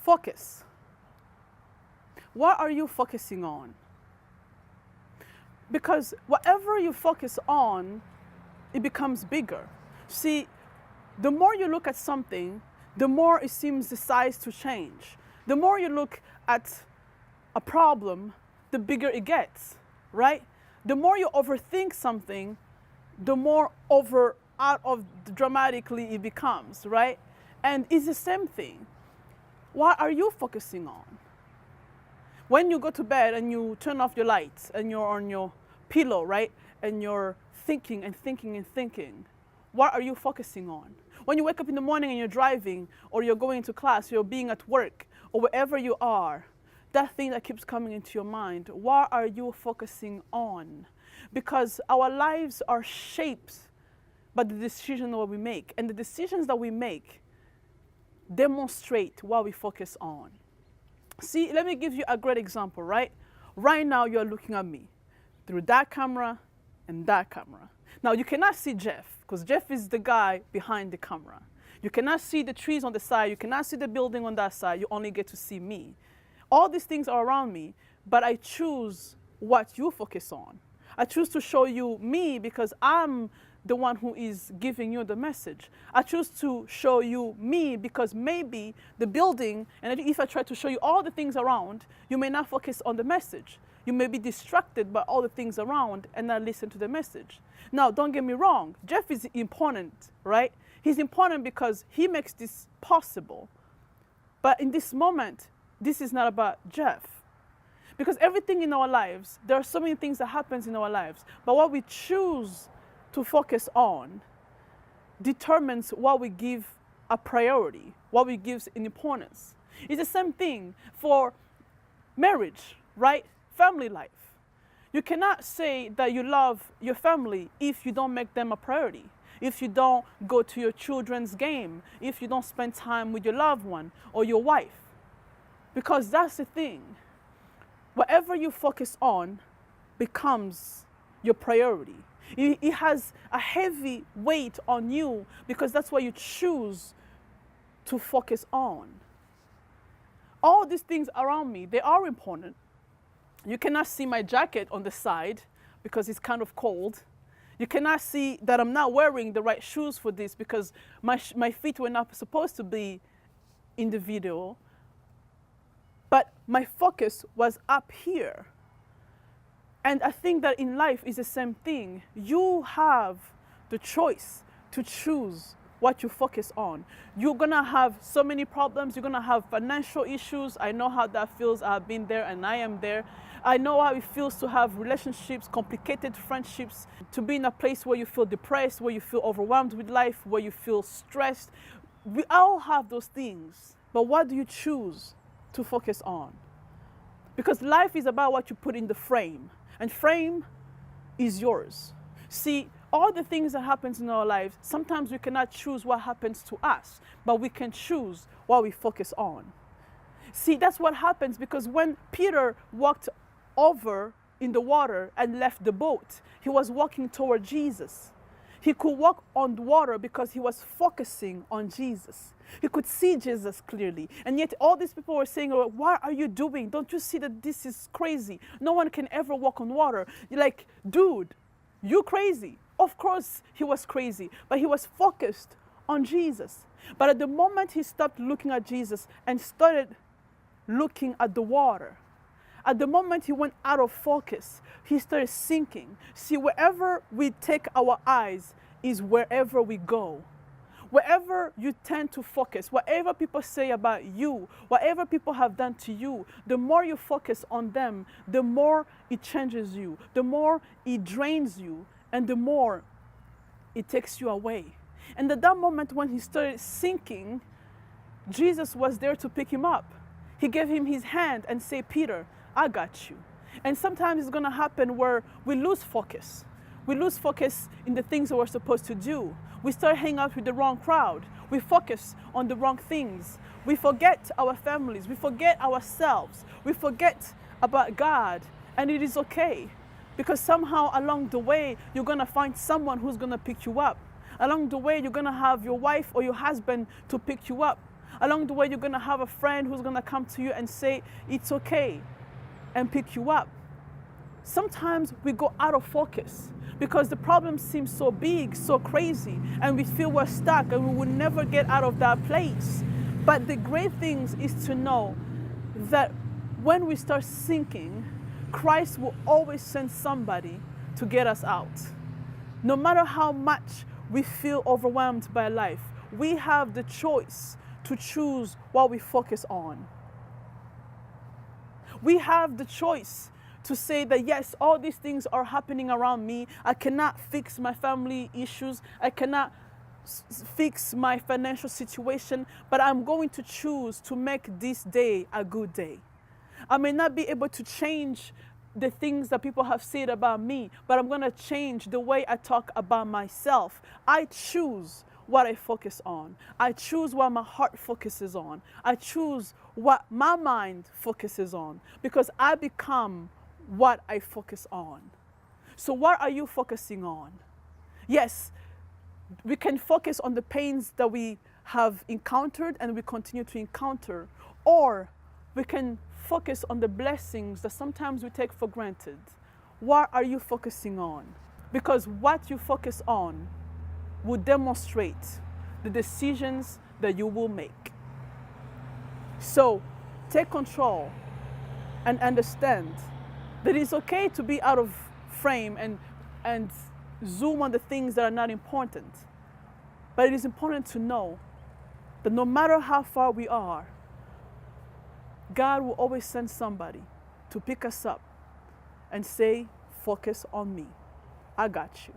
Focus. What are you focusing on? Because whatever you focus on, it becomes bigger. See, the more you look at something, the more it seems the size to change. The more you look at a problem, the bigger it gets, right? The more you overthink something, the more out of dramatically it becomes, right? And it's the same thing. What are you focusing on? When you go to bed and you turn off your lights and you're on your pillow, right? And you're thinking and thinking and thinking, what are you focusing on? When you wake up in the morning and you're driving, or you're going to class, you're being at work, or wherever you are, that thing that keeps coming into your mind, what are you focusing on? Because our lives are shaped by the decisions that we make. And the decisions that we make demonstrate what we focus on. See, let me give you a great example, right? Right now, you're looking at me through that camera and that camera. Now, you cannot see Jeff, because Jeff is the guy behind the camera. You cannot see the trees on the side. You cannot see the building on that side. You only get to see me. All these things are around me, but I choose what you focus on. I choose to show you me because I'm the one who is giving you the message. I choose to show you me because maybe the building, and if I try to show you all the things around, you may not focus on the message. You may be distracted by all the things around and not listen to the message. Now, don't get me wrong, Jeff is important, right? He's important because he makes this possible. But in this moment, this is not about Jeff. Because everything in our lives, there are so many things that happens in our lives, but what we choose to focus on determines what we give a priority, what we give an importance. It's the same thing for marriage, right? Family life. You cannot say that you love your family if you don't make them a priority, if you don't go to your children's game, if you don't spend time with your loved one or your wife. Because that's the thing. Whatever you focus on becomes your priority. It has a heavy weight on you because that's what you choose to focus on. All these things around me, they are important. You cannot see my jacket on the side because it's kind of cold. You cannot see that I'm not wearing the right shoes for this because my feet were not supposed to be in the video. But my focus was up here. And I think that in life is the same thing. You have the choice to choose what you focus on. You're gonna have so many problems. You're gonna have financial issues. I know how that feels. I've been there and I am there. I know how it feels to have relationships, complicated friendships, to be in a place where you feel depressed, where you feel overwhelmed with life, where you feel stressed. We all have those things. But what do you choose to focus on? Because life is about what you put in the frame. And frame is yours. See, all the things that happens in our lives, sometimes we cannot choose what happens to us, but we can choose what we focus on. See, that's what happens because when Peter walked over in the water and left the boat, he was walking toward Jesus. He could walk on the water because he was focusing on Jesus. He could see Jesus clearly. And yet all these people were saying, oh, what are you doing? Don't you see that this is crazy? No one can ever walk on water. You're like, dude, you crazy. Of course he was crazy, but he was focused on Jesus. But at the moment he stopped looking at Jesus and started looking at the water, at the moment he went out of focus, he started sinking. See, wherever we take our eyes is wherever we go. Wherever you tend to focus, whatever people say about you, whatever people have done to you, the more you focus on them, the more it changes you, the more it drains you, and the more it takes you away. And at that moment when he started sinking, Jesus was there to pick him up. He gave him his hand and said, Peter, I got you. And sometimes it's going to happen where we lose focus. We lose focus in the things that we're supposed to do. We start hanging out with the wrong crowd. We focus on the wrong things. We forget our families. We forget ourselves. We forget about God. And it is okay. Because somehow along the way, you're going to find someone who's going to pick you up. Along the way, you're going to have your wife or your husband to pick you up. Along the way, you're going to have a friend who's going to come to you and say, it's okay, and pick you up. Sometimes we go out of focus because the problem seems so big, so crazy, and we feel we're stuck and we will never get out of that place. But the great thing is to know that when we start sinking, Christ will always send somebody to get us out. No matter how much we feel overwhelmed by life, we have the choice to choose what we focus on. We have the choice to say that yes, all these things are happening around me. I cannot fix my family issues. I cannot fix my financial situation, but I'm going to choose to make this day a good day. I may not be able to change the things that people have said about me, but I'm going to change the way I talk about myself. I choose what I focus on. I choose what my heart focuses on. I choose what my mind focuses on, because I become what I focus on. So what are you focusing on? Yes, we can focus on the pains that we have encountered and we continue to encounter, or we can focus on the blessings that sometimes we take for granted. What are you focusing on? Because what you focus on will demonstrate the decisions that you will make. So take control and understand that it's okay to be out of frame and zoom on the things that are not important. But it is important to know that no matter how far we are, God will always send somebody to pick us up and say, focus on me. I got you.